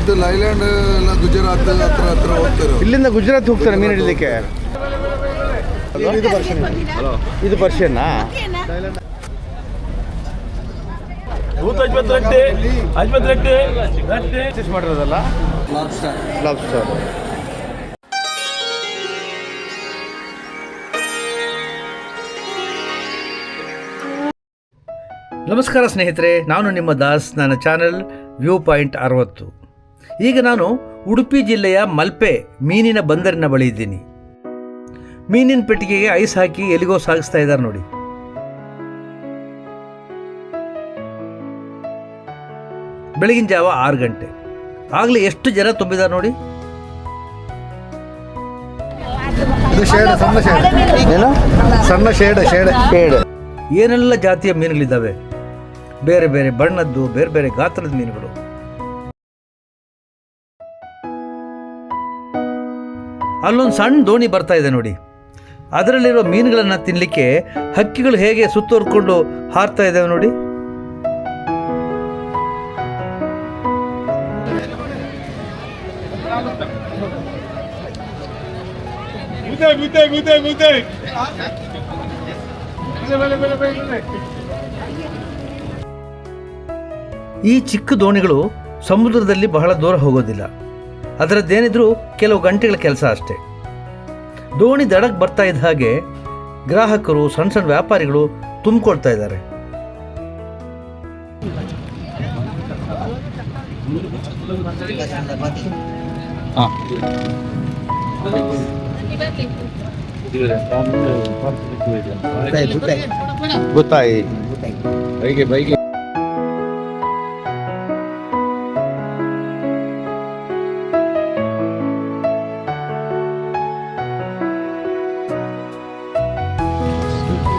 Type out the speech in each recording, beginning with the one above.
ಇದು ಲೈಲ್ಯಾಂಡ್ ಎಲ್ಲ ಗುಜರಾತ್ ಹತ್ರ ಹೋಗ್ತಾರೆ. ಇಲ್ಲಿಂದ ಗುಜರಾತ್ ಹೋಗ್ತಾರೆ ಮೀನು ಹಿಡಿಲಿಕ್ಕೆ. ಇದು ಪರ್ಷಿಯನ್ನಾ? ಮಾಡಿರೋದಲ್ಲ ಲಾಬ್ಸ್ಟರ್. ನಮಸ್ಕಾರ ಸ್ನೇಹಿತರೆ, ನಾನು ನಿಮ್ಮ ದಾಸ್. ನನ್ನ ಚಾನೆಲ್ ವ್ಯೂ ಪಾಯಿಂಟ್ 60. ಈಗ ನಾನು ಉಡುಪಿ ಜಿಲ್ಲೆಯ ಮಲ್ಪೆ ಮೀನಿನ ಬಂದರಿನ ಬಳಿ ಇದ್ದೀನಿ. ಮೀನಿನ ಪೆಟ್ಟಿಗೆಗೆ ಐಸ್ ಹಾಕಿ ಎಲ್ಲಿಗೋ ಸಾಗಿಸ್ತಾ ಇದ್ದಾರೆ ನೋಡಿ. ಬೆಳಗಿನ ಜಾವ 6 ಗಂಟೆ ಆಗಲೇ ಎಷ್ಟು ಜನ ತುಂಬಿದ್ದಾರೆ ನೋಡಿ. ಸಣ್ಣ ಶೇಡ್ ಏನೆಲ್ಲ ಜಾತಿಯ ಮೀನುಗಳಿದ್ದಾವೆ. ಬೇರೆ ಬೇರೆ ಬಣ್ಣದ್ದು, ಬೇರೆ ಬೇರೆ ಗಾತ್ರದ ಮೀನುಗಳು. ಅಲ್ಲೊಂದು ಸಣ್ಣ ದೋಣಿ ಬರ್ತಾ ಇದೆ ನೋಡಿ. ಅದರಲ್ಲಿರೋ ಮೀನುಗಳನ್ನು ತಿನ್ನಲಿಕ್ಕೆ ಹಕ್ಕಿಗಳು ಹೇಗೆ ಸುತ್ತುವರ್ಕೊಂಡು ಹಾರ್ತಾ ಇದ್ದಾವೆ ನೋಡಿ. ಈ ಚಿಕ್ಕ ದೋಣಿಗಳು ಸಮುದ್ರದಲ್ಲಿ ಬಹಳ ದೂರ ಹೋಗೋದಿಲ್ಲ. ಅದರದ್ದೇನಿದ್ರೂ ಕೆಲವು ಗಂಟೆಗಳ ಕೆಲಸ ಅಷ್ಟೇ. ದೋಣಿ ದಡಕ್ಕೆ ಬರ್ತಾ ಇದ್ದ ಹಾಗೆ ಗ್ರಾಹಕರು, ಸಣ್ಣ ಸಣ್ಣ ವ್ಯಾಪಾರಿಗಳು ತುಂಬಿಕೊಳ್ತಾ ಇದ್ದಾರೆ. ಗೊತ್ತಾಯಿ ಬೈಗೆ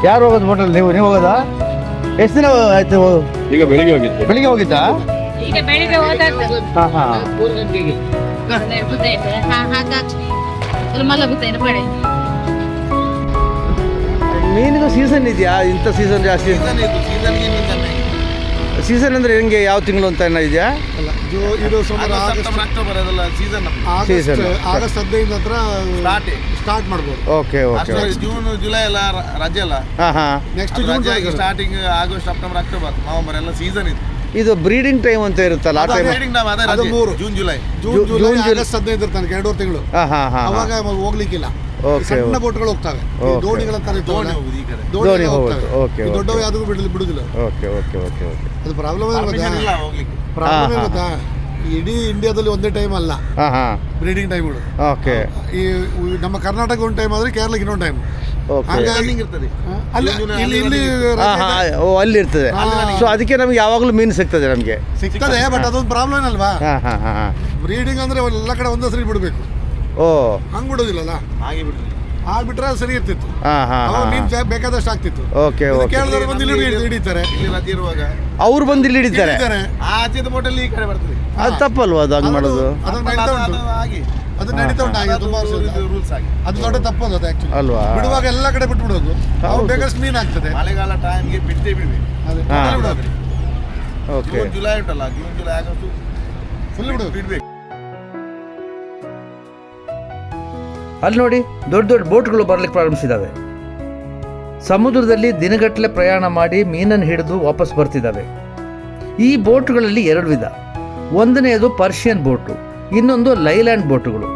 ಯಾರು ಹೋಗೋದು ಹೋಟೆಲ್? ನೀವು ಹೋಗೋದಾ? ಎಷ್ಟು ದಿನ ಆಯ್ತು? ಈಗ ಬೆಳಿಗ್ಗೆ ಹೋಗಿದ್ದೆ. ಬೆಳಿಗ್ಗೆ ಹೋಗಿದ್ದಾ? ಮೀನಿಗೂ ಸೀಸನ್ ಇದೆಯಾ? ಇಂಥ ಸೀಸನ್ ಜಾಸ್ತಿ? ಸೀಸನ್ ಅಂದ್ರೆ ಹೆಂಗೆ? ಯಾವ ತಿಂಗಳು ಅಂತ ಏನೋ ಇದೆಯಾ? ಇದು ಸುಮಾರು ಅಕ್ಟೋಬರ್ ಅದೆಲ್ಲ ಸೀಸನ್. ಆಗಸ್ಟ್ 15 ಹತ್ರ ಸ್ಟಾರ್ಟ್ ಮಾಡ್ಬೋದು. Okay okay. ಜೂನ್ ಜುಲೈ ಎಲ್ಲ ರಜೆ ಅಲ್ಲ. Next June starting August September October November ಎಲ್ಲ ಸೀಸನ್ ಇದು. ಇದು ಬ್ರೀಡಿಂಗ್ ಟೈಮ್ ಅಂತ ಇರುತ್ತಲ್ಲ, ಆ ಟೈಮ್ ಜೂನ್ ಜುಲೈ ಆಗಸ್ಟ್ 15 ತನಕ 2 ತಿಂಗಳು. ಅವಾಗ ಹೋಗ್ಲಿಕ್ಕಿಲ್ಲ. ಸಣ್ಣ ಬೋಟ್ಗಳು ಹೋಗ್ತವೆ, ದೋಣಿಗಳ ದೋಣಿ ಹೋಗ್ತವೆ. ದೊಡ್ಡವು ಯಾವ್ದು ಬಿಡುದಿಲ್ಲ. ಅದು ಪ್ರಾಬ್ಲಮ್ ಏನು ಗೊತ್ತಾ? ಇಡೀ ಇಂಡಿಯಾದಲ್ಲಿ ಒಂದೇ ಟೈಮ್ ಅಲ್ಲ ಬ್ರೀಡಿಂಗ್ ಟೈಮ್ಗಳು. ಈ ನಮ್ಮ ಕರ್ನಾಟಕ ಒಂದು ಟೈಮ್ ಆದ್ರೆ ಕೇರಳಕ್ಕೆ ಇನ್ನೊಂದು ಟೈಮ್. ಅಲ್ಲಿ ಇರ್ತದೆ. ಸೊ ಅದಕ್ಕೆ ನಮ್ಗೆ ಯಾವಾಗಲೂ ಮೀನು ಸಿಗ್ತದೆ. ಸಿಗ್ತದೆ, ಬಟ್ ಅದೊಂದು ಪ್ರಾಬ್ಲಮ್ ಅಲ್ವಾ? ಬ್ರೀಡಿಂಗ್ ಅಂದ್ರೆ ಎಲ್ಲ ಕಡೆ ಒಂದೇ ಸರಿ ಬಿಡಬೇಕು. ಹಂಗ್ ಬಿಡೋದಿಲ್ಲಲ್ಲ, ಆಗ್ಬಿಟ್ರೆ ಸರಿ ಇರ್ತಿತ್ತು. ಮೀನ್ ಬೇಕಾದಷ್ಟು ಆಗ್ತಿತ್ತು. ಕೇಳಿದವರು ಬಂದು ಇಲ್ಲಿ ಹಿಡಿತಾರೆ. ಅವ್ರು ಬಂದು ಇಲ್ಲಿ ಹಿಡಿತಾರೆ. ಆಚೆದ ಬೋಟಲ್ಲಿ ಈ ಕಡೆ ಬರ್ತದೆ. ಅದು ತಪ್ಪಲ್ವಾ? ಅದು ಹಂಗ್ ಮಾಡೋದು? ಅದು ನಡೀತಾ ಉಂಟು ಹಾಗೆ ತುಂಬಾ ರೂಲ್ಸ್ ಆಗಿ. ಅದು ದೊಡ್ಡ ತಪ್ಪದು ಅದು ಆಕ್ಚುಲಿ ಅಲ್ವಾ? ಬಿಡುವಾಗ ಎಲ್ಲ ಕಡೆ ಬಿಟ್ಬಿಡೋದು. ಅವ್ರು ಬೇಕಾದಷ್ಟು ಮೀನ್ ಆಗ್ತದೆ. ಮಳೆಗಾಲ ಟೈಮ್ಗೆ ಬಿಟ್ಟೇ ಬಿಡ್ಬೇಕು. ಜೂನ್ ಜುಲೈ ಉಂಟಲ್ಲ, ಜೂನ್ ಜುಲೈ ಆಗಸ್ಟ್ ಫುಲ್ ಬಿಡ್ಬೇಕು. ಅಲ್ಲಿ ನೋಡಿ, ದೊಡ್ಡ ದೊಡ್ಡ ಬೋಟ್ಗಳು ಬರ್ಲಿಕ್ಕೆ ಪ್ರಾರಂಭಿಸಿದಾವೆ. ಸಮುದ್ರದಲ್ಲಿ ದಿನಗಟ್ಟಲೆ ಪ್ರಯಾಣ ಮಾಡಿ ಮೀನನ್ನು ಹಿಡಿದು ವಾಪಸ್ ಬರ್ತಿದ್ದಾವೆ. ಈ ಬೋಟ್ಗಳಲ್ಲಿ 2 ವಿಧ. ಒಂದನೆಯದು ಪರ್ಷಿಯನ್ ಬೋಟು, ಇನ್ನೊಂದು ಲೈಲ್ಯಾಂಡ್ ಬೋಟುಗಳು.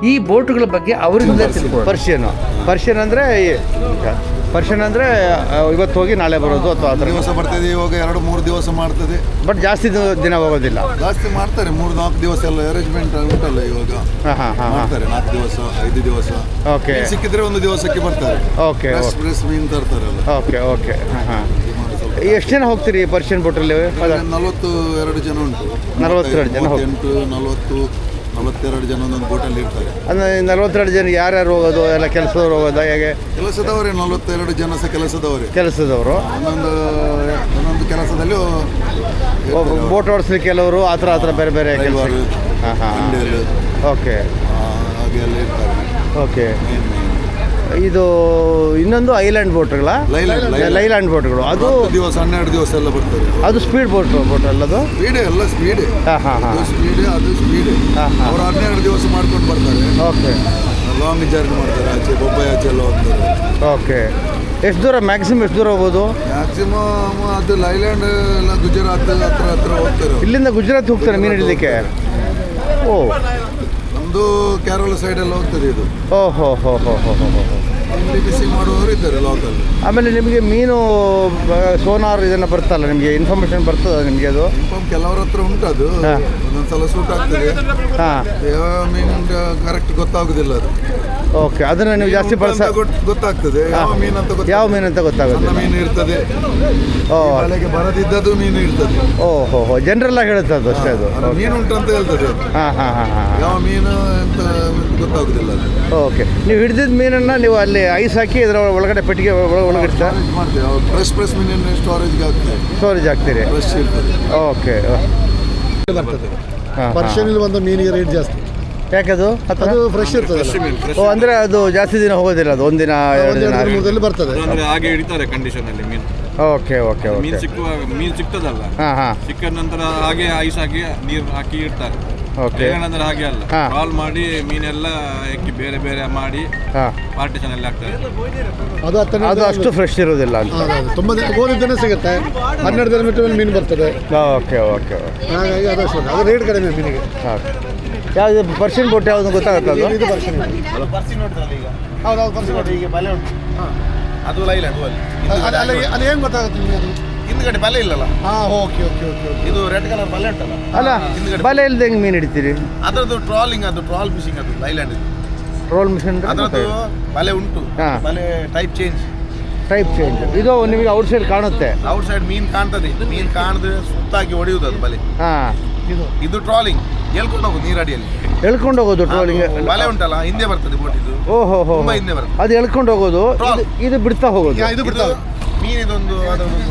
ಈ ಬೋಟುಗಳ ಬಗ್ಗೆ ಅವರಿಂದ ತಿಳ್ಕೊಳ್ಳೋಣ. ಪರ್ಷಿಯನ್ ಅಂದರೆ ಇವತ್ತು ಹೋಗಿ ನಾಳೆ ಬರೋದು, ಅಥವಾ ದಿವಸ ಬರ್ತದೆ. ಇವಾಗ 2-3 ದಿವಸ ಮಾಡ್ತದೆ, ಬಟ್ ಜಾಸ್ತಿ ದಿನ ಹೋಗೋದಿಲ್ಲ. ಜಾಸ್ತಿ ಮಾಡ್ತಾರೆ, 3-4 ದಿವಸ ಎಲ್ಲ ಅರೇಂಜ್ಮೆಂಟ್ ಉಂಟಲ್ಲ ಇವಾಗ. ಮಾಡ್ತಾರೆ 4 ದಿವಸ 5 ದಿವಸ. ಓಕೆ, ಸಿಕ್ಕಿದ್ರೆ 1 ದಿವಸಕ್ಕೆ ಬರ್ತಾರೆ. ಓಕೆ, ಫ್ರೆಶ್ ಮೀನು ತರ್ತಾರಲ್ಲ. Okay okay. ಎಷ್ಟು ಜನ ಹೋಗ್ತೀರಿ ಪರ್ಷಿಯನ್ ಬೋಟಲ್ಲಿ? 42 ಜನ ಉಂಟು. 42 ಜನ? 42 ಜನ ಒಂದೊಂದು ಬೋಟಲ್ಲಿ ಇರ್ತಾರೆ. ಅಂದರೆ 42 ಜನ ಯಾರ್ಯಾರು ಹೋಗೋದು? ಎಲ್ಲ ಕೆಲಸದವ್ರು ಹೋಗೋದಾ? ಹೇಗೆ? ಕೆಲಸದವರೇ 42 ಜನ ಸಹ ಕೆಲಸದವರು. ಒಂದೊಂದು ಕೆಲಸದಲ್ಲಿ ಬೋಟ್ ಓಡಿಸ್ಲಿಕ್ಕೆ ಕೆಲವರು ಆ ಥರ ಬೇರೆ ಬೇರೆ ಕೆಲಸ. ಓಕೆ, ಹಾಗೆ ಎಲ್ಲ ಇರ್ತಾರೆ. ಓಕೆ. ಇದು ಇನ್ನೊಂದು ಐಲ್ಯಾಂಡ್ ಬೋಟ್ಗಳ ಲೈಲ್ಯಾಂಡ್ ಬೋಟ್ಗಳು ಅದು ದಿವಸ 12 ದಿವಸ ಎಲ್ಲ ಬರ್ತಾರೆ. ಅದು ಸ್ಪೀಡ್ ಬೋಟ್ ಅಲ್ಲದು ಸ್ಪೀಡ್ ಎಲ್ಲ ಸ್ಪೀಡ್. ಹಾಂ ಸ್ಪೀಡ್ ಅದು ಸ್ಪೀಡ್. ಅವ್ರು 12 ದಿವಸ ಮಾಡ್ಕೊಂಡು ಬರ್ತಾರೆ. ಓಕೆ. ಲಾಂಗ್ ಜರ್ನಿ ಮಾಡ್ತಾರೆ, ಆಚೆ ಬೊಂಬೈ ಆಚೆ ಎಲ್ಲ ಹೋಗ್ತಾರೆ. ಓಕೆ. ಎಷ್ಟು ದೂರ ಮ್ಯಾಕ್ಸಿಮಮ್ ಎಷ್ಟು ದೂರ ಹೋಗ್ಬೋದು? ಮ್ಯಾಕ್ಸಿಮಮ್ ಅದು ಲೈಲ್ಯಾಂಡ್ ಎಲ್ಲ ಗುಜರಾತ್ ಹತ್ರ ಹೋಗ್ತಾರೆ. ಇಲ್ಲಿಂದ ಗುಜರಾತ್ ಹೋಗ್ತಾರೆ ಮೀನು ಹಿಡಿಲಿಕ್ಕೆ? ಓ, ನಮ್ಮದು ಕೇರಳ ಸೈಡೆಲ್ಲ ಹೋಗ್ತದೆ ಇದು. ಓಹೋ ಹೋ ಹೋ ಹೋ ಹೋ ಹೋ. ಇಲ್ಲಿ ಬಿಸಿಂಗ್ ಮಾಡುವವರು ಇದ್ದಾರೆ ಲೋಕಲ್. ಆಮೇಲೆ ನಿಮಗೆ ಮೀನು ಸೋನಾರ್ ಇದನ್ನು ಬರ್ತಲ್ಲ, ನಿಮಗೆ ಇನ್ಫಾರ್ಮೇಷನ್ ಬರ್ತದೆ ನಿಮಗೆ? ಅದು ಕೆಲವ್ರ ಹತ್ರ ಉಂಟು, ಅದು ಒಂದೊಂದ್ಸಲ ಸೂಟ್ ಆಗ್ತದೆ. ಹಾಂ, ಯಾವ ಮೀನು ಕರೆಕ್ಟ್ ಗೊತ್ತಾಗುದಿಲ್ಲ ಅದು. ಓಕೆ. ಅದನ್ನು ನೀವು ಜಾಸ್ತಿ ಗೊತ್ತಾಗ್ತದೆ ಯಾವ ಮೀನು ಅಂತ. ಯಾವ ಮೀನು ಅಂತ ಗೊತ್ತಾಗುತ್ತೆ? ಮೀನು ಇರ್ತದೆ, ಮಳೆಗೆ ಬರದಿದ್ದದು ಮೀನು ಇರ್ತದೆ. ಓಹೋ ಹೋ, ಜನರಲ್ ಆಗಿ ಹೇಳುತ್ತೆ ಅದು ಅಷ್ಟೇ. ಅದು ಮೀನು ಉಂಟು ಅಂತ ಹೇಳ್ತದೆ. ಯಾವ ಮೀನು ಅಂತ ಗೊತ್ತಾಗುದಿಲ್ಲ ಅದು. ಓಕೆ. ನೀವು ಹಿಡಿದಿದ್ದ ಮೀನನ್ನು ನೀವು ಅಲ್ಲಿ ಐಸ್ ಹಾಕಿ ಇದರ ಒಳಗಡೆ ಪೆಟ್ಟಿಗೆ ಒಳಗಿಡ್ತಾ ಮಾಡ್ತೀವಿ. ಫ್ರೆಶ್ ಮೀನನ್ನು ಸ್ಟೋರೇಜ್ ಹಾಕ್ತೀರಿ? ಫ್ರೆಶ್ ಇರ್ತದೆ. ಓಕೆ. ಬರ್ತದೆ. ಪರ್ಷಿಯನ್ ಬಂದ ಮೀನಿಗೆ ರೇಟ್ ಜಾಸ್ತಿ. ಯಾಕದು? ಅದು ಫ್ರೆಶ್ ಇರ್ತದೆ. ಓ, ಅಂದರೆ ಅದು ಜಾಸ್ತಿ ದಿನ ಹೋಗೋದಿಲ್ಲ, ಅದು ಒಂದಿನ 2 ದಿನ ಬರ್ತದೆ. ಹಾಗೆ ಹಿಡಿತಾರೆ ಕಂಡೀಷನ್ ಅಲ್ಲಿ ಮೀನು. Okay okay okay. ಮೀನು ಸಿಗ್ತದಲ್ಲ, ಸಿಕ್ಕ ನಂತರ ಹಾಗೆ ಐಸ್ ಹಾಕಿ ನೀರು ಹಾಕಿ ಇಡ್ತಾರೆ. ಓಕೆ. ನಂತರ ಹಾಗೆ ಅಲ್ಲ, ಕಾಲ್ ಮಾಡಿ ಮೀನೆಲ್ಲ ಹಾಕಿ ಬೇರೆ ಬೇರೆ ಮಾಡಿ ಪಾರ್ಟಿಷನ್ ಅಲ್ಲಿ ಹಾಕ್ತಾರೆ. ಅದು ಅಷ್ಟು ಫ್ರೆಶ್ ಇರೋದಿಲ್ಲ ಅಂತ. ತುಂಬ ದಿನ ಸಿಗುತ್ತೆ, 12 ದಿನ ಬಿಟ್ಟು ಮೀನು ಬರ್ತದೆ. Okay okay. ಹಾಗಾಗಿ ಅದು ರೇಟ್ ಕಡಿಮೆ ಮೀನಿಗೆ. ಯಾವುದು ಪರ್ಷಿಯನ್ ಬೋಟ್ ಯಾವುದು ಗೊತ್ತಾಗುತ್ತೆ? ಅದು ಇದು ಪರ್ಷಿಯನ್. ಹೌದು ಪರ್ಷಿಯನ್. ಈಗ ಬಲೆ ಉಂಟು, ಅದು ಲೈಲ್ಯಾಂಡ್. ಅಲ್ಲಿ ಏನು ಗೊತ್ತಾಗುತ್ತೆ ನಿಮಗೆ? ಅದು ಹಿಂದ್ಗಡೆ ಬಲೆ ಇಲ್ಲಲ್ಲ. Okay okay okay. ಇದು ರೆಡ್ ಕಲರ್ ಬಲೆ ಉಂಟಲ್ಲ, ಅಲ್ಲ ಬಲೆ ಇಲ್ಲದೆ ಹೆಂಗೆ ಮೀನು ಹಿಡಿತೀರಿ? ಅದರದ್ದು ಟ್ರಾಲಿಂಗ್, ಅದು ಟ್ರಾಲ್ ಫಿಶಿಂಗ್, ಅದು ಲೈಲ್ಯಾಂಡ್. ಟ್ರೋಲ್ ಮಿಷನ್ ಅದರದ್ದು ಬಲೆ ಉಂಟು, ಬಲೆ ಟೈಪ್ ಚೇಂಜ್. ಇದು ನಿಮಗೆ ಔಟ್ ಸೈಡ್ ಕಾಣುತ್ತೆ? ಔಟ್ ಸೈಡ್ ಮೀನು ಕಾಣ್ತದೆ, ಮೀನು ಕಾಣದೆ ಸುತ್ತಾಗಿ ಹೊಡೆಯುವುದು ಅದು ಬಲೆ. ಇದು ಟ್ರಾಲಿಂಗ್, ಎಳ್ಕೊಂಡು ಹೋಗುದು ನೀರಡಿಯಲ್ಲಿ. ಎಳ್ಕೊಂಡು ಹೋಗೋದು ಟ್ರೋಲಿಂಗ್. ಬಲೆ ಉಂಟಲ್ಲ, ಹಿಂದೆ ಬರ್ತದೆ ಬೋಟ್ ಇದು. ಓಹೋ ಹೋ, ಹಿಂದೆ ಬರ್ತದೆ. ಅದು ಎಳ್ಕೊಂಡು ಹೋಗೋದು, ಇದು ಬಿಡ್ತಾ ಹೋಗೋದು. ಇದು ಬಿಡ್ತದೆ. ಮೀನಿದೊಂದು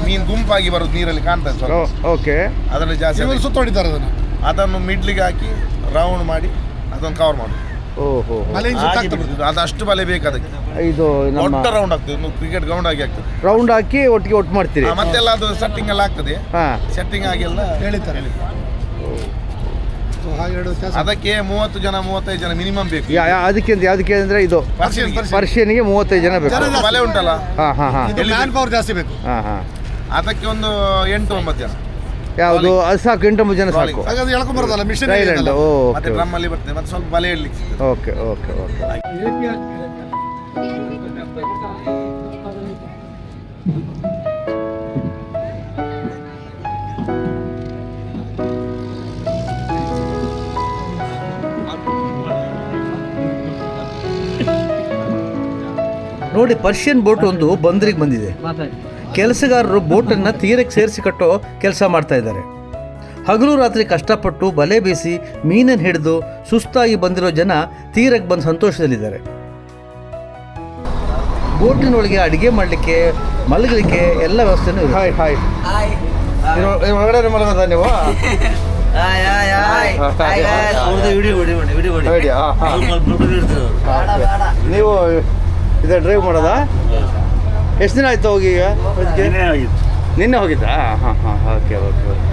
ಮೀನು ಗುಂಪಾಗಿ ಬರೋದು ನೀರಲ್ಲಿ ಕಾಣ್ತದೆ. ಓಕೆ. ಅದರಲ್ಲಿ ಜಾಸ್ತಿ ಸುತ್ತ ಹೊಡಿತಾರೆ ಅದನ್ನು ಮಿಡ್ಲಿಗೆ ಹಾಕಿ ರೌಂಡ್ ಮಾಡಿ ಅದನ್ನು ಕವರ್ ಮಾಡೋದು. ಓಹೋ. ಅದು ಅಷ್ಟು ಬಲೆ ಬೇಕು ಅದಕ್ಕೆ. ಇದು ದೊಡ್ಡ ರೌಂಡ್ ಆಗ್ತದೆ, ಕ್ರಿಕೆಟ್ ಗ್ರೌಂಡ್ ಆಗಿ ಆಗ್ತದೆ. ರೌಂಡ್ ಹಾಕಿ ಒಟ್ಟಿಗೆ ಒಟ್ಟು ಮಾಡ್ತೀರಿ? ಮತ್ತೆಲ್ಲ ಅದು ಸೆಟ್ಟಿಂಗ್ ಎಲ್ಲ ಆಗ್ತದೆ. ಸೆಟ್ಟಿಂಗ್ ಆಗಿ ಎಲ್ಲ ಹೇಳಿದ್ದಾರೆ. ಅದಕ್ಕೆ 30 ಜನ 35 ಜನ ಮಿನಿಮಮ್ ಬೇಕು. ಅದಕ್ಕೆ ಅಂದ್ರೆ ಇದು ಪರ್ಷಿಯನ್ಗೆ 35 ಜನ ಬೇಕು. ಬಲೆ ಉಂಟಲ್ಲ, ಮ್ಯಾನ್ ಪವರ್ ಜಾಸ್ತಿ ಬೇಕು. ಅದಕ್ಕೆ ಒಂದು 8-9 ಜನ. ಯಾವುದು ಅದು ಸಾಕು? 8-9 ಜನ ಸಾಕು. ಹಾಗಾದ್ರೆ ಎಳ್ಕೊಂಡ್ ಬರೋದಲ್ಲ ಮಿಷನ್. ಐಲ್ಯಾಂಡ್. ಮತ್ತೆ ಡ್ರಮ್ ಅಲ್ಲಿ ಬರ್ತದೆ, ಮತ್ತೆ ಸ್ವಲ್ಪ ಬಲೆ ಇಡ್ಲಿಕ್ಕೆ. Okay okay okay. ನೋಡಿ, ಪರ್ಷಿಯನ್ ಬೋಟ್ ಒಂದು ಬಂದರಿಗೆ ಬಂದಿದೆ. ಕೆಲಸಗಾರರು ಬೋಟನ್ನು ತೀರಕ್ಕೆ ಸೇರಿಸಿ ಕಟ್ಟೋ ಕೆಲಸ ಮಾಡ್ತಾ ಇದ್ದಾರೆ. ಹಗಲು ರಾತ್ರಿ ಕಷ್ಟಪಟ್ಟು ಬಲೆ ಬೀಸಿ ಮೀನನ್ನು ಹಿಡಿದು ಸುಸ್ತಾಗಿ ಬಂದಿರೋ ಜನ ತೀರಕ್ಕೆ ಬಂದು ಸಂತೋಷದಲ್ಲಿದ್ದಾರೆ. ಬೋಟಿನೊಳಗೆ ಅಡುಗೆ ಮಾಡಲಿಕ್ಕೆ, ಮಲಗಲಿಕ್ಕೆ ಎಲ್ಲ ವ್ಯವಸ್ಥೆನೂ ಇದೆ. Hi hi. ಒಳಗಡೆ ಮಲಗೋದ ನೀವು? ನೀವು ಇದೆ ಡ್ರೈವ್ ಮಾಡೋದಾ? ಎಷ್ಟು ದಿನ ಆಯ್ತು ಹೋಗಿ? ಈಗ ನಿನ್ನೆ ಹೋಗಿದ್ದಾ? ಹಾಂ ಹಾಂ. Okay okay okay.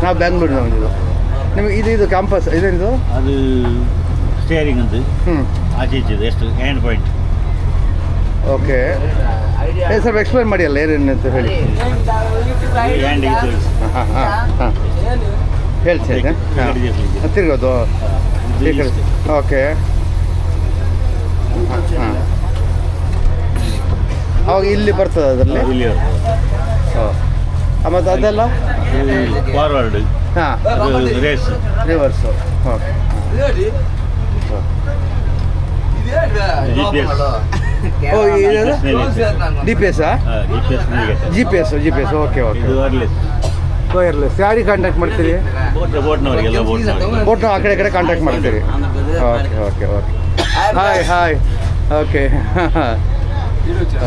ನಾವು ಬ್ಯಾಂಗ್ಳೂರಿನ ಬಂದಿದ್ದು. ನಿಮಗೆ ಇದು ಕ್ಯಾಂಪಸ್ ಇದೇನಿದು? ಅದು ಸ್ಟೇರಿಂಗ್ ಅಂತ. ಆಚೆ ಈಚೆ ಎಷ್ಟು ಹ್ಯಾಂಡ್ ಪಾಯಿಂಟ್. ಓಕೆ. ಸ್ವಲ್ಪ ಎಕ್ಸ್ಪ್ಲೈನ್ ಮಾಡಿ ಅಲ್ಲ ಏನೇನು ಅಂತ ಹೇಳಿ. ಹ್ಯಾಂಡ್ ಹಾಂ ಹಾಂ ಹಾಂ ಹೇಳ್ತೀನಿ. ಹಾಂ, ತಿರ್ಗೋದು. ಓಕೆ. ಹಾಂ, ಅವಾಗ ಇಲ್ಲಿ ಬರ್ತದೆ ಅದರಲ್ಲಿ. ಹಾಂ, ಮತ್ತು ಅದೆಲ್ಲ ಫಾರ್ವರ್ಡ್. ಹಾಂ, ರೇಸ್ ರಿವರ್ಸು. ಓಕೆ. ಓ, ಇದು DPS-ಆ? GPS. Okay okay. ವೈರ್ಲೆಸ್. ಯಾರಿಗೆ ಕಾಂಟ್ಯಾಕ್ಟ್ ಮಾಡ್ತೀರಿ? ಬೋಟ್ನ ಆ ಕಡೆ ಕಾಂಟ್ಯಾಕ್ಟ್ ಮಾಡ್ತೀರಿ? Okay okay okay. Hi hi. Okay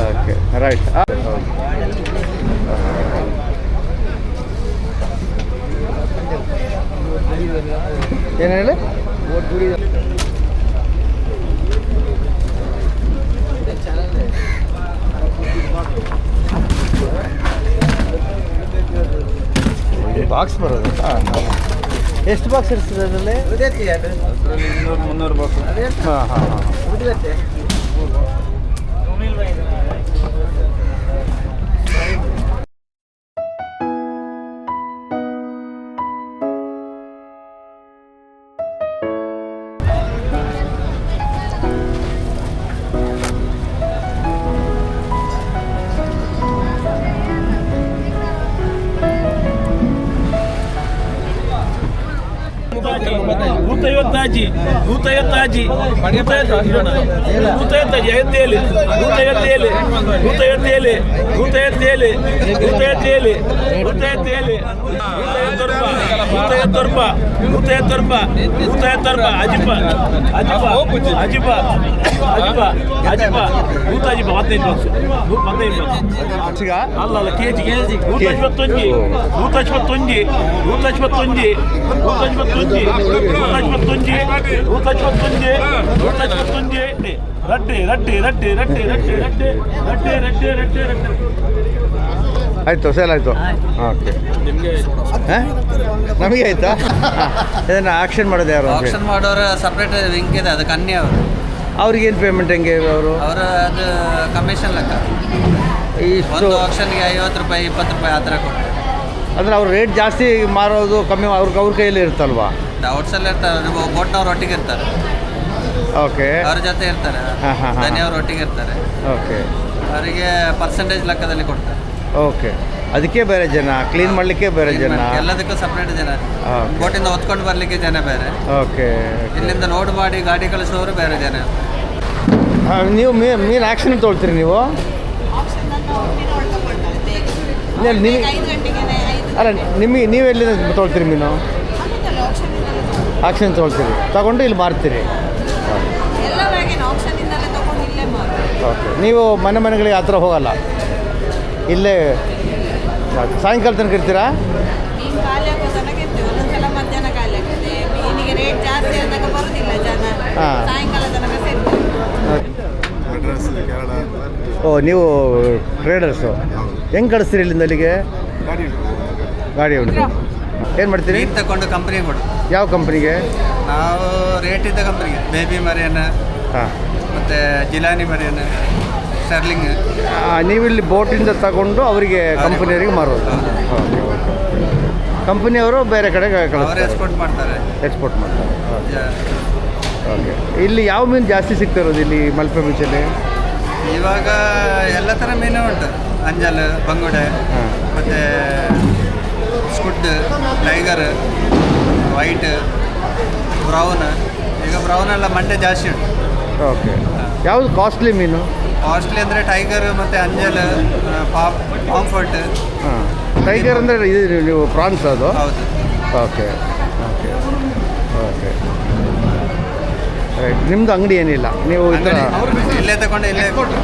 okay right. ಏನು ಹೇಳಿ? ಬಾಕ್ಸ್ ಬರೋದು. ಹಾಂ ಹಾಂ. ಎಷ್ಟು ಬಾಕ್ಸ್ ಇರ್ತದೆ ಅದರಲ್ಲಿ? ಅದರಲ್ಲಿ 200-300 ಬಾಕ್ಸ್. ಹಾಂ ಹಾಂ ಹಾಂ. ನೂತೈವತ್ತಾಜಿ ನೂತೈವತ್ತಾಜಿ ನೂತೈವತ್ತಾಜಿ ಐವತ್ತೇಳು ನೂತೈವತ್ತೇಳು ನೂತೈವತ್ತೇಳು ನೂತೈವತ್ತೇಳು ನೂತೈವತ್ತೇಳು ನೂತೈವತ್ತೇಳು ನೂತೈವತ್ತೊರ್ಪ ನೂತೈವತ್ತೊರ್ಪ ನೂತೈವತ್ತೊರ್ಪ ಅಜಿಪ ಅಜಿಪ ಅಜಿಪ ಅಜಿಪ ಅಜಿಪ ನೂತಾಜಿಪ 15 ಬಾಕ್ಸ್ ಈಗ ಅಲ್ಲ ಅಲ್ಲ ಕೆಜಿ ನೂತೈವತ್ತೊಂಜಿ ನೂತೈವತ್ತೊಂಜಿ ನೂತೈವತ್ತೊಂಜಿ ನೂತೈವತ್ತೊಂಜಿ ನೂತೈವತ್ತೊಂಜಿ ನೂತೈವತ್ತೊಂಜಿ ನೂತೈವತ್ತೊಂಜಿ ರಡ್ಡೆ ರಡ್ಡೆ ರಡ್ಡೆ ರಡ್ಡೆ ರಡ್ಡೆ ರಡ್ಡೆ ರಡ್ಡೆ ರಡ್ಡೆ ರಡ್ಡೆ ರಡ್ಡೆ. ಆಯಿತು, ಸೇಲ್ ಆಯಿತು. ಓಕೆ, ಹಾಂ ನಮಗೆ ಆಯಿತಾ? ಇದನ್ನು ಆಕ್ಷನ್ ಮಾಡೋದು ಯಾರು? ಆಕ್ಷನ್ ಮಾಡೋರು ಸಪ್ರೇಟ್ ಲಿಂಕ್ ಇದೆ, ಅದಕ್ಕೆ ಅನ್ನಿ ಅವರು. ಅವ್ರಿಗೇನು ಪೇಮೆಂಟ್ ಹೆಂಗೆ ಅವರು? ಅವರು ಅದು ಕಮಿಷನ್ ಲೆಕ್ಕ. ಇಷ್ಟು ಒಂದು ಆಕ್ಷನ್ಗೆ 50 ರೂಪಾಯಿ 20 ರೂಪಾಯಿ ಆ ಥರ ಕೊಡ್ತಾರೆ. ಅಂದರೆ ಅವ್ರು ರೇಟ್ ಜಾಸ್ತಿ ಮಾರೋದು ಕಮ್ಮಿ ಅವ್ರ ಕೈಯಲ್ಲಿ ಇರುತ್ತಲ್ವಾ? ಔಟ್ಸಲ್ಲಿ ಇರ್ತಾರೆ, ಬೋಟ್ನವ್ರು ಒಟ್ಟಿಗೆ ಇರ್ತಾರೆ, ಓಕೆ, ಅವ್ರ ಜೊತೆ ಇರ್ತಾರೆ, ಹಾಂ ಹಾಂ ಹಾಂ, ದನಿಯವ್ರು ಒಟ್ಟಿಗೆ ಇರ್ತಾರೆ. ಓಕೆ ಅವರಿಗೆ ಪರ್ಸೆಂಟೇಜ್ ಲೆಕ್ಕದಲ್ಲಿ ಕೊಡ್ತಾರೆ. ಓಕೆ, ಅದಕ್ಕೆ ಬೇರೆ ಜನ, ಕ್ಲೀನ್ ಮಾಡಲಿಕ್ಕೆ ಬೇರೆ ಜನ, ಎಲ್ಲದಕ್ಕೂ ಸಪ್ರೇಟ್ ಜನ, ಓಕೆ ಬೋಟಿಂದ ಹೊತ್ಕೊಂಡು ಬರಲಿಕ್ಕೆ ಜನ ಬೇರೆ, ಓಕೆ. ಇಲ್ಲಿಂದ ಲೋಡ್ ಮಾಡಿ ಗಾಡಿ ಕಳಿಸೋರು ಬೇರೆ ಜನ. ನೀವು ಮೀನು ಆ್ಯಕ್ಷನ್ ತೊಗೊಳ್ತೀರಿ ನೀವು? ನೀವು ಅಲ್ಲ, ನೀವು ಎಲ್ಲಿ ತೊಗೊಳ್ತೀರಿ ಮೀನು? ಆಕ್ಷನ್ ತೊಗೊಳ್ತೀರಿ, ತಗೊಂಡು ಇಲ್ಲಿ ಮಾರ್ತೀರಿ. ಓಕೆ, ನೀವು ಮನೆಗಳಿಗೆ ಆ ಥರ ಹೋಗಲ್ಲ, ಇಲ್ಲೇ ಸಾಯಂಕಾಲ ತನಕ ಇರ್ತೀರಾ? ಓ, ನೀವು ಟ್ರೇಡರ್ಸು. ಹೆಂಗೆ ಕಳಿಸ್ತೀರಿ ಇಲ್ಲಿಂದ ಅಲ್ಲಿಗೆ? ಗಾಡಿ ಉಂಟು. ಏನು ಮಾಡ್ತೀರಿ? ಮೀನು ತಗೊಂಡು ಕಂಪ್ನಿಗೆ ಕೊಡು. ಯಾವ ಕಂಪ್ನಿಗೆ? ನಾವು ರೇಟ್ ಇದ್ದ ಕಂಪ್ನಿಗೆ, ಬೇಬಿ ಮರಿಯನ್, ಹಾಂ, ಮತ್ತು ಜಿಲಾನಿ ಮರಿಯನ್, ಸ್ಟರ್ಲಿಂಗ್. ನೀವಿಲ್ಲಿ ಬೋಟಿಂದ ತಗೊಂಡು ಅವರಿಗೆ ಕಂಪನಿಯವರಿಗೆ ಮಾರೋದು? Okay okay. ಕಂಪನಿಯವರು ಬೇರೆ ಕಡೆಗೆ ಅವರು ಕಳಿಸ್ತಾರೆ, ಎಕ್ಸ್ಪೋರ್ಟ್ ಮಾಡ್ತಾರೆ. ಎಕ್ಸ್ಪೋರ್ಟ್ ಮಾಡ್ತಾರೆ. ಓಕೆ. ಇಲ್ಲಿ ಯಾವ ಮೀನು ಜಾಸ್ತಿ ಸಿಗ್ತಿರೋದು ಇಲ್ಲಿ ಮಲ್ಪೆ ಬೀಚಲ್ಲಿ? ಇವಾಗ ಎಲ್ಲ ಥರ ಮೀನು ಉಂಟು, ಅಂಜಲ್, ಬಂಗುಡೆ, ಹಾಂ, ಮತ್ತು ಸ್ಕುಡ್, ಟೈಗರ್, ವೈಟ್, ಬ್ರೌನ್. ಈಗ ಬ್ರೌನ್ ಎಲ್ಲ ಮಂಡೆ ಜಾಸ್ತಿ ಉಂಟು. ಓಕೆ. ಯಾವುದು ಕಾಸ್ಟ್ಲಿ ಮೀನು? ಕಾಸ್ಟ್ಲಿ ಅಂದರೆ ಟೈಗರ್ ಮತ್ತು ಅಂಜಲ್, ಪಾಂಫರ್ಟ್. ಹಾಂ, ಟೈಗರ್ ಅಂದರೆ ಇದು ನೀವು ಪ್ರಾನ್ಸ್ ಅದು? ಹೌದು. Okay okay okay, right. ನಿಮ್ಮದು ಅಂಗಡಿ ಏನಿಲ್ಲ, ನೀವು ಈ ಥರ ಇಲ್ಲೇ ತಗೊಂಡು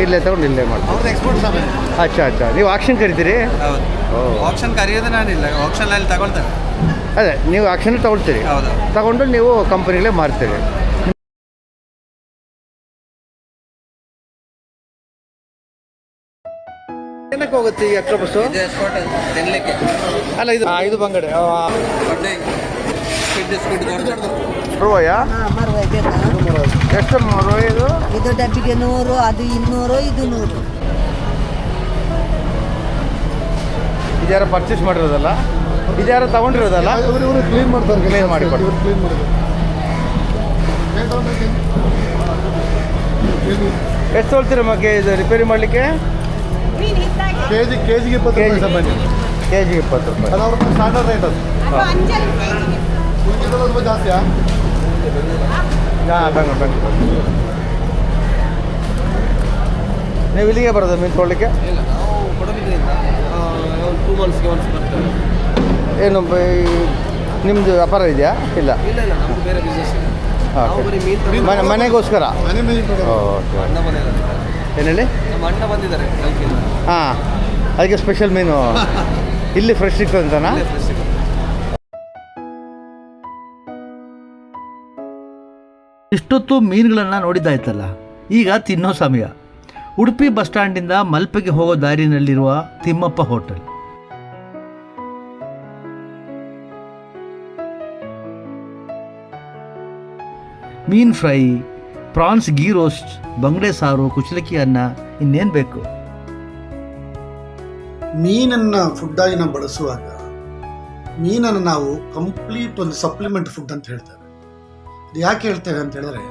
ಇಲ್ಲೇ ತಗೊಂಡು ಇಲ್ಲೇ ಮಾಡ್ತೀವಿ? ಅವ್ರದ್ದು ಎಕ್ಸ್ಪೋರ್ಟ್ ಸಾಮಾನು. ಅಚ್ಚಾ, ನೀವು ಆಕ್ಷನ್ ಕರಿತೀರಿ? ಹೌದು. ಓ, ಆಕ್ಷನ್ ಕರೆಯೋದು ನಾನಿಲ್ಲ, ಆಕ್ಷನಲ್ಲಿ ತಗೊಳ್ತಾರೆ. ಅದೇ, ನೀವು ಆಕ್ಷನ್ ತಗೊಳ್ತೀರಿ, ಹೌದು. ತಗೊಂಡು ನೀವು ಕಂಪನಿಗಳೇ ಮಾರ್ತೀರಿ. ಏನಕ್ಕೆ ಹೋಗುತ್ತೆ ಈ ಅಕ್ಟೋಬಸ್ಸು? ಇದು ಎಕ್ಸ್ಪೋರ್ಟ್ ತಿನ್ನಲಿಕ್ಕೆ. ಅಲ್ಲ, ಇದು ಬಂಗಡೆ ಸ್ಕ್ವಿಡ್ ರೋಯಾ? ಮರವಾಯಿ ಬೇಕಾ? ಎಷ್ಟು ರೋಯ್ ಇದು? ಇದು ಡಬ್ಬಿಗೆ 100, ಅದು 200, ಇದು 100. ಇದ್ಯಾರೋ ಪರ್ಚೇಸ್ ಮಾಡಿರೋದಲ್ಲ, ಇದ್ಯಾರೋ ತಗೊಂಡಿರೋದಲ್ಲ? ಇವರು ಕ್ಲೀನ್ ಮಾಡ್ತಾರೆ, Clean ಮಾಡಿ ಕೊಡ್ತಾರೆ. ಇವ್ರು ಕ್ಲೀನ್ ಮಾಡೋದು. ಎಷ್ಟು ತೊಳ್ತೀರ ಮಗ್ಗೆ ಇದು ರಿಪೇರಿ ಮಾಡಲಿಕ್ಕೆ? ಕೆಜಿಗೆ 20 ರೂಪಾಯಿ ಸಾಮಾನ್ಯ. ಕೆಜಿಗೆ 20 ರೂಪಾಯಿ. ಅದು ಅವ್ರ ಸ್ಟ್ಯಾಂಡರ್ಡ್ ರೇಟ್ ಅದು. ಉಳಿದಿದ್ದೆಲ್ಲ ತುಂಬ ಜಾಸ್ತಿಯಾ? ಹಾಂ, ಬೆಂಗಳೂರು. ನೀವು ಇಲ್ಲಿಗೆ ಬರೋದು ಮೀನು ತೊಗೊಳ್ಳಿಕ್ಕೆ? ಏನು ನಿಮ್ಮದು ವ್ಯಾಪಾರ ಇದೆಯಾ? ಇಲ್ಲ, ಓಕೆ. ಮನೆಗೋಸ್ಕರ? ಮನೆ ಮೇಲೆ ಕೊಡೋದು. ಓಕೆ. ಏನು ಹೇಳಿ? ಅಣ್ಣ ಬಂದಿದ್ದಾರೆ. ಹಾಂ, ಅದಕ್ಕೆ ಸ್ಪೆಷಲ್ ಮೀನು ಇಲ್ಲಿ ಫ್ರೆಶ್ ಸಿಗ್ತದೆ ಅಂತನಾ? ಇಷ್ಟೊತ್ತು ಮೀನುಗಳನ್ನು ನೋಡಿದ್ದಾಯ್ತಲ್ಲ, ಈಗ ತಿನ್ನೋ ಸಮಯ. ಉಡುಪಿ ಬಸ್ ಸ್ಟ್ಯಾಂಡಿಂದ ಮಲ್ಪೆಗೆ ಹೋಗೋ ದಾರಿನಲ್ಲಿರುವ ತಿಮ್ಮಪ್ಪ ಹೋಟೆಲ್. ಮೀನು ಫ್ರೈ, ಪ್ರಾನ್ಸ್ ಗೀ ರೋಸ್ಟ್, ಬಂಗಡೆ ಸಾರು, ಕುಚಲಕ್ಕಿ ಅನ್ನ, ಇನ್ನೇನು ಬೇಕು. ಮೀನನ್ನು ಫುಡ್ಡಾಗಿ ನಾವು ಬಳಸುವಾಗ ಮೀನನ್ನು ನಾವು ಕಂಪ್ಲೀಟ್ ಒಂದು ಸಪ್ಲಿಮೆಂಟ್ ಫುಡ್ ಅಂತ ಹೇಳ್ತೇವೆ. ಅದು ಯಾಕೆ ಹೇಳ್ತೇವೆ ಅಂತ ಹೇಳಿದ್ರೆ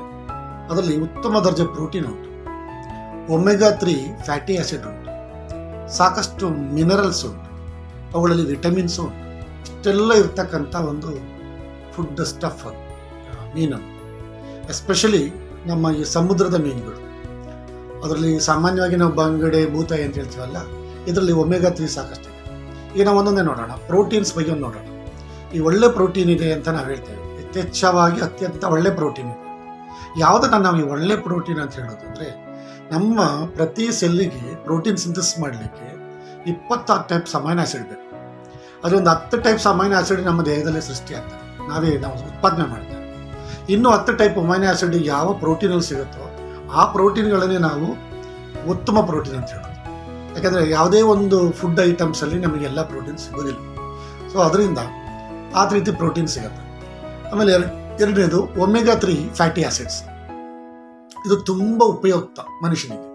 ಅದರಲ್ಲಿ ಉತ್ತಮ ದರ್ಜೆ ಪ್ರೋಟೀನ್ ಉಂಟು, ಒಮೆಗಾ 3 ಫ್ಯಾಟಿ ಆ್ಯಸಿಡ್ ಉಂಟು, ಸಾಕಷ್ಟು ಮಿನರಲ್ಸ್ ಉಂಟು, ಅವುಗಳಲ್ಲಿ ವಿಟಮಿನ್ಸು ಉಂಟು. ಇಷ್ಟೆಲ್ಲ ಇರ್ತಕ್ಕಂಥ ಒಂದು ಫುಡ್ ಸ್ಟಫ್ ಅದು ಮೀನನ್ನು. ಎಸ್ಪೆಷಲಿ ನಮ್ಮ ಈ ಸಮುದ್ರದ ಮೀನುಗಳು, ಅದರಲ್ಲಿ ಸಾಮಾನ್ಯವಾಗಿ ನಾವು ಬಂಗಡೆ, ಬೂತಾಯಿ ಅಂತ ಹೇಳ್ತೀವಲ್ಲ, ಇದರಲ್ಲಿ ಒಮೆಗಾ 3 ಸಾಕಷ್ಟಿದೆ. ಈಗ ನಾವು ಒಂದೊಂದೇ ನೋಡೋಣ. ಪ್ರೋಟೀನ್ಸ್ ಬಗ್ಗೆ ಒಂದು ನೋಡೋಣ. ಈ ಒಳ್ಳೆ ಪ್ರೋಟೀನ್ ಇದೆ ಅಂತ ನಾವು ಹೇಳ್ತೇವೆ, ಯಥೇಚ್ಛವಾಗಿ ಅತ್ಯಂತ ಒಳ್ಳೆ ಪ್ರೋಟೀನ್ ಇದೆ. ಯಾವುದನ್ನು ನಾವು ಈ ಒಳ್ಳೆ ಪ್ರೋಟೀನ್ ಅಂತ ಹೇಳೋದು ಅಂದರೆ, ನಮ್ಮ ಪ್ರತಿ ಸೆಲ್ಲಿಗೆ ಪ್ರೋಟೀನ್ ಸಿಂಥಸಿಸ್ ಮಾಡಲಿಕ್ಕೆ 26 ಟೈಪ್ಸ್ ಅಮೈನೋ ಆ್ಯಸಿಡ್ ಬೇಕು. ಅದೊಂದು 10 ಟೈಪ್ಸ್ ಅಮೈನೋ ಆ್ಯಸಿಡ್ ನಮ್ಮ ದೇಹದಲ್ಲಿ ಸೃಷ್ಟಿಯಾಗ್ತದೆ, ನಾವು ಉತ್ಪಾದನೆ ಮಾಡ್ತೇವೆ. ಇನ್ನೂ 10 ಟೈಪ್ ಅಮೈನೋ ಆ್ಯಸಿಡ್ ಯಾವ ಪ್ರೋಟೀನಲ್ಲಿ ಸಿಗುತ್ತೋ ಆ ಪ್ರೋಟೀನ್ಗಳನ್ನೇ ನಾವು ಉತ್ತಮ ಪ್ರೋಟೀನ್ ಅಂತ ಹೇಳೋದು. ಯಾಕಂದರೆ ಯಾವುದೇ ಒಂದು ಫುಡ್ ಐಟಮ್ಸಲ್ಲಿ ನಮಗೆಲ್ಲ ಪ್ರೋಟೀನ್ ಸಿಗೋದಿಲ್ಲ. ಸೊ ಅದರಿಂದ ಆ ರೀತಿ ಪ್ರೋಟೀನ್ ಸಿಗುತ್ತೆ. ಆಮೇಲೆ ಎರಡನೇದು ಒಮೆಗಾ 3 ಫ್ಯಾಟಿ ಆ್ಯಸಿಡ್ಸ್. ಇದು ತುಂಬ ಉಪಯುಕ್ತ ಮನುಷ್ಯನಿಗೆ.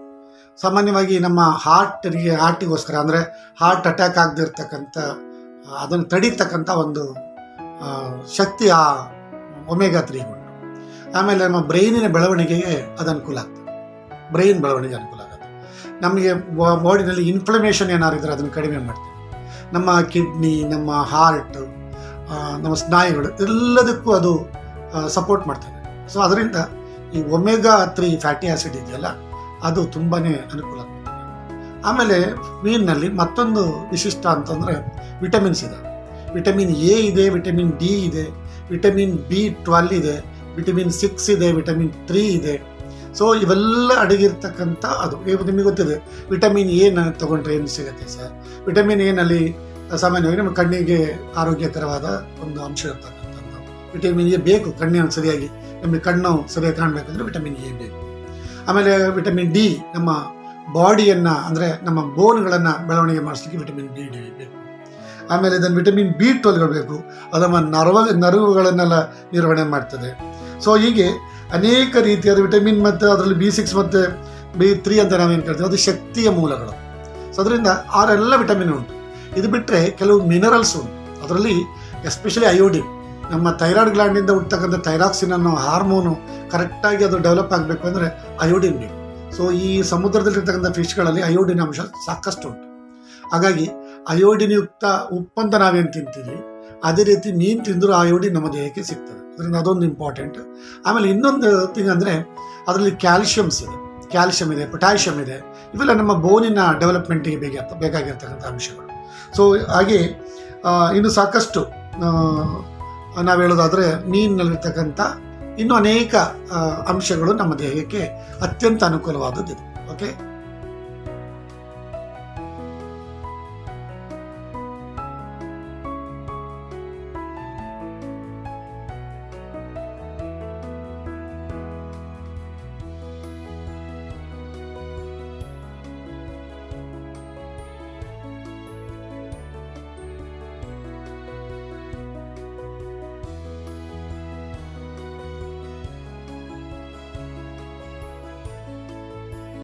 ಸಾಮಾನ್ಯವಾಗಿ ನಮ್ಮ ಹಾರ್ಟಿಗೋಸ್ಕರ, ಅಂದರೆ ಹಾರ್ಟ್ ಅಟ್ಯಾಕ್ ಆಗದಿರ್ತಕ್ಕಂಥ, ಅದನ್ನು ತಡೀತಕ್ಕಂಥ ಒಂದು ಶಕ್ತಿ ಆ ಒಮೆಗಾ 3 ಉಂಟು. ಆಮೇಲೆ ನಮ್ಮ ಬ್ರೈನಿನ ಬೆಳವಣಿಗೆಗೆ ಅದು ಅನುಕೂಲ ಆಗ್ತದೆ, ಬ್ರೈನ್ ಬೆಳವಣಿಗೆ ಅನುಕೂಲ ಆಗುತ್ತೆ. ನಮಗೆ ಬಾಡಿನಲ್ಲಿ ಇನ್ಫ್ಲಮೇಷನ್ ಏನಾದ್ರು ಇದ್ದರೆ ಅದನ್ನು ಕಡಿಮೆ ಮಾಡ್ತೀವಿ. ನಮ್ಮ ಕಿಡ್ನಿ, ನಮ್ಮ ಹಾರ್ಟ್, ನಮ್ಮ ಸ್ನಾಯುಗಳು ಎಲ್ಲದಕ್ಕೂ ಅದು ಸಪೋರ್ಟ್ ಮಾಡ್ತದೆ. ಸೊ ಅದರಿಂದ ಈ ಒಮೆಗಾ 3 ಫ್ಯಾಟಿ ಆ್ಯಸಿಡ್ ಇದೆಯಲ್ಲ, ಅದು ತುಂಬಾ ಅನುಕೂಲ ಆಗ್ತದೆ. ಆಮೇಲೆ ಮೀನಿನಲ್ಲಿ ಮತ್ತೊಂದು ವಿಶಿಷ್ಟ ಅಂತಂದರೆ ವಿಟಮಿನ್ಸ್ ಇದೆ. ವಿಟಮಿನ್ ಎ ಇದೆ, ವಿಟಮಿನ್ ಡಿ ಇದೆ, ವಿಟಮಿನ್ B12 ಇದೆ, ವಿಟಮಿನ್ 6 ಇದೆ, ವಿಟಮಿನ್ 3 ಇದೆ. ಸೊ ಇವೆಲ್ಲ ಅಡಗಿರ್ತಕ್ಕಂಥ ಅದು ನಿಮಗೆ ಗೊತ್ತಿದೆ. ವಿಟಮಿನ್ ಎನ ತೊಗೊಂಡ್ರೆ ಏನು ಸಿಗುತ್ತೆ ಸರ್? ವಿಟಮಿನ್ ಎನಲ್ಲಿ ಸಾಮಾನ್ಯವಾಗಿ ನಮ್ಮ ಕಣ್ಣಿಗೆ ಆರೋಗ್ಯಕರವಾದ ಒಂದು ಅಂಶ ಇರ್ತಕ್ಕಂಥದ್ದು. ವಿಟಮಿನ್ ಎ ಬೇಕು ಕಣ್ಣಿನ ಸರಿಯಾಗಿ, ನಮಗೆ ಕಣ್ಣು ಸರಿಯಾಗಿ ಕಾಣಬೇಕಂದ್ರೆ ವಿಟಮಿನ್ ಎ ಬೇಕು. ಆಮೇಲೆ ವಿಟಮಿನ್ ಡಿ ನಮ್ಮ ಬಾಡಿಯನ್ನು, ಅಂದರೆ ನಮ್ಮ ಬೋನ್ಗಳನ್ನು ಬೆಳವಣಿಗೆ ಮಾಡಿಸ್ಲಿಕ್ಕೆ ವಿಟಮಿನ್ ಡಿ ಬೇಕು. ಆಮೇಲೆ ಇದನ್ನು ವಿಟಮಿನ್ B12 ಬೇಕು, ಅದು ನಮ್ಮ ನರವುಗಳನ್ನೆಲ್ಲ ನಿರ್ವಹಣೆ ಮಾಡ್ತದೆ. ಸೊ ಹೀಗೆ ಅನೇಕ ರೀತಿಯಾದ ವಿಟಮಿನ್, ಮತ್ತು ಅದರಲ್ಲಿ B6 ಮತ್ತು B3 ಅಂತ ನಾವೇನು ಕರಿತೀವಿ, ಅದು ಶಕ್ತಿಯ ಮೂಲಗಳು. ಸೊ ಅದರಿಂದ ಆರೆಲ್ಲ ವಿಟಮಿನ್ ಉಂಟು. ಇದು ಬಿಟ್ಟರೆ ಕೆಲವು ಮಿನರಲ್ಸ್ ಉಂಟು. ಅದರಲ್ಲಿ ಎಸ್ಪೆಷಲಿ ಅಯೋಡಿನ್, ನಮ್ಮ ಥೈರಾಯ್ಡ್ ಗ್ಲ್ಯಾಂಡಿಂದ ಹುಟ್ಟತಕ್ಕಂಥ ಥೈರಾಕ್ಸಿನ್ ಅನ್ನೋ ಹಾರ್ಮೋನು ಕರೆಕ್ಟಾಗಿ ಅದು ಡೆವಲಪ್ ಆಗಬೇಕು ಅಂದರೆ ಅಯೋಡಿನ್ ಬೇಕು. ಸೊ ಈ ಸಮುದ್ರದಲ್ಲಿರ್ತಕ್ಕಂಥ ಫಿಶ್ಗಳಲ್ಲಿ ಅಯೋಡಿನ್ ಅಂಶ ಸಾಕಷ್ಟು ಉಂಟು. ಹಾಗಾಗಿ ಅಯೋಡಿನ್ ಯುಕ್ತ ಉಪ್ಪಂತ ನಾವೇನು ತಿಂತೀವಿ, ಅದೇ ರೀತಿ ಮೀನು ತಿಂದರೂ ಅಯೋಡಿನ್ ನಮ್ಮ ದೇಹಕ್ಕೆ ಸಿಗ್ತದೆ. ಅದರಿಂದ ಅದೊಂದು ಇಂಪಾರ್ಟೆಂಟ್. ಆಮೇಲೆ ಇನ್ನೊಂದು ಥಿಂಗ್ ಅಂದರೆ ಅದರಲ್ಲಿ ಕ್ಯಾಲ್ಶಿಯಮ್ ಇದೆ, ಪೊಟ್ಯಾಷಿಯಮ್ ಇದೆ. ಇವೆಲ್ಲ ನಮ್ಮ ಬೋನಿನ ಡೆವಲಪ್ಮೆಂಟಿಗೆ ಬೇಕಾಗಿರ್ತಕ್ಕಂಥ ಅಂಶಗಳು. ಸೊ ಹಾಗೆ ಇನ್ನು ಸಾಕಷ್ಟು ನಾವು ಹೇಳೋದಾದರೆ ಮೀನಿನಲ್ಲಿರ್ತಕ್ಕಂಥ ಇನ್ನೂ ಅನೇಕ ಅಂಶಗಳು ನಮ್ಮ ದೇಹಕ್ಕೆ ಅತ್ಯಂತ ಅನುಕೂಲವಾದದ್ದು. ಓಕೆ.